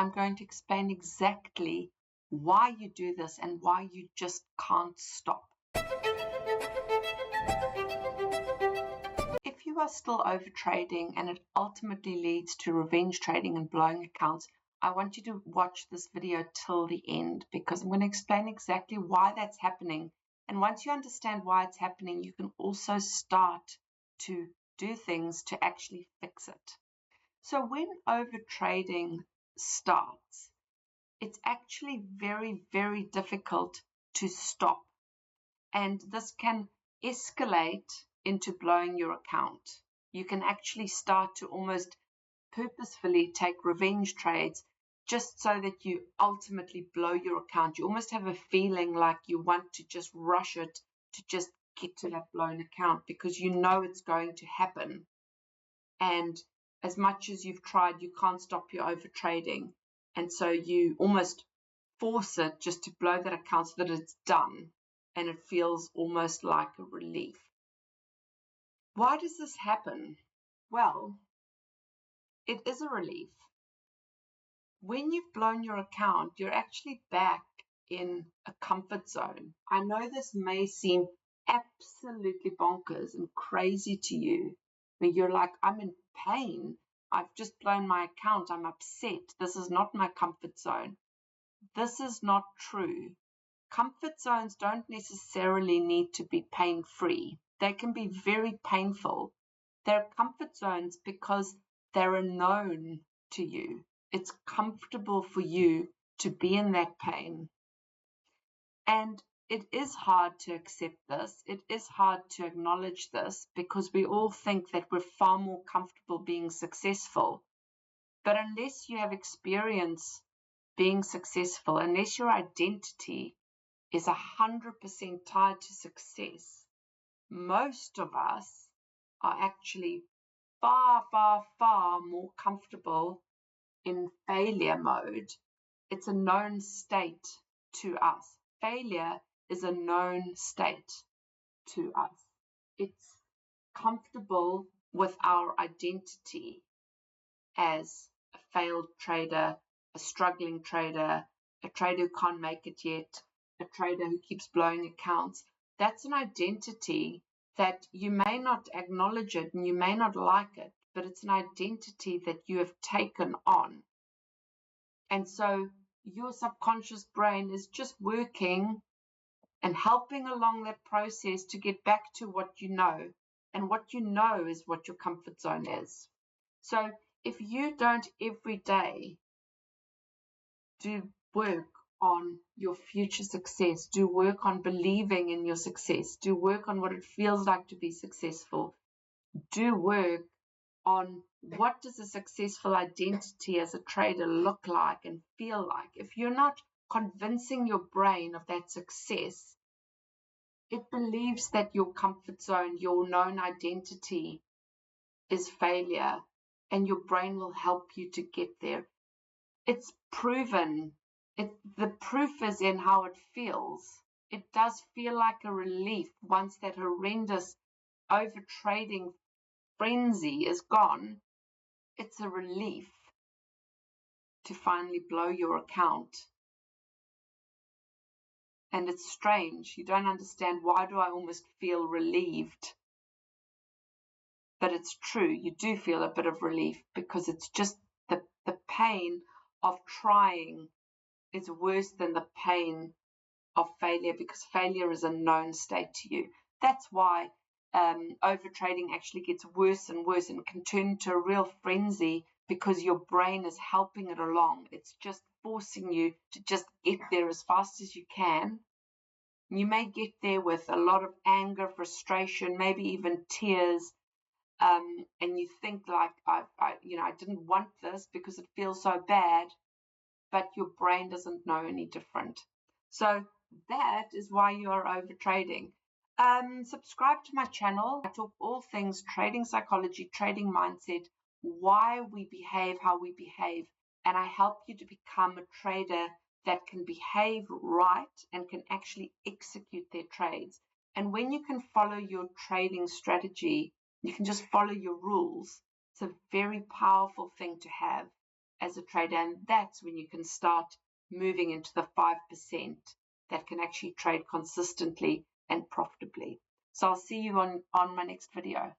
I'm going to explain exactly why you do this and why you just can't stop. If you are still overtrading and it ultimately leads to revenge trading and blowing accounts, I want you to watch this video till the end, because I'm going to explain exactly why that's happening. And once you understand why it's happening, you can also start to do things to actually fix it. So when overtrading starts, it's actually very, very difficult to stop. And this can escalate into blowing your account. You can actually start to almost purposefully take revenge trades just so that you ultimately blow your account. You almost have a feeling like you want to just rush it to just get to that blown account because you know it's going to happen. And as much as you've tried, you can't stop your overtrading. And so you almost force it just to blow that account so that it's done. And it feels almost like a relief. Why does this happen? Well, it is a relief. When you've blown your account, you're actually back in a comfort zone. I know this may seem absolutely bonkers and crazy to you, where you're like, I'm in pain. I've just blown my account. I'm upset. This is not my comfort zone. This is not true. Comfort zones don't necessarily need to be pain-free. They can be very painful. They're comfort zones because they're a known to you. It's comfortable for you to be in that pain. And it is hard to accept this. It is hard to acknowledge this because we all think that we're far more comfortable being successful. But unless you have experience being successful, unless your identity is 100% tied to success, most of us are actually far, far, far more comfortable in failure mode. It's a known state to us. Failure is a known state to us. It's comfortable with our identity as a failed trader, a struggling trader, a trader who can't make it yet, a trader who keeps blowing accounts. That's an identity that you may not acknowledge it and you may not like it, but it's an identity that you have taken on. And so your subconscious brain is just working and helping along that process to get back to what you know. And what you know is what your comfort zone is. So if you don't every day do work on your future success, do work on believing in your success, do work on what it feels like to be successful, do work on what does a successful identity as a trader look like and feel like. If you're not convincing your brain of that success, it believes that your comfort zone, your known identity is failure, and your brain will help you to get there. It's proven. The proof is in how it feels. It does feel like a relief once that horrendous overtrading frenzy is gone. It's a relief to finally blow your account. And it's strange. You don't understand, why do I almost feel relieved? But it's true. You do feel a bit of relief because it's just the pain of trying is worse than the pain of failure, because failure is a known state to you. That's why overtrading actually gets worse and worse and can turn into a real frenzy, because your brain is helping it along. It's just forcing you to just get there as fast as you can. You may get there with a lot of anger, frustration, maybe even tears, and you think like, I didn't want this because it feels so bad, but your brain doesn't know any different. So that is why you are overtrading. Subscribe to my channel. I talk all things trading psychology, trading mindset, why we behave how we behave, and I help you to become a trader that can behave right and can actually execute their trades. And when you can follow your trading strategy, you can just follow your rules. It's a very powerful thing to have. as a trader, and that's when you can start moving into the 5% that can actually trade consistently and profitably. So I'll see you on my next video.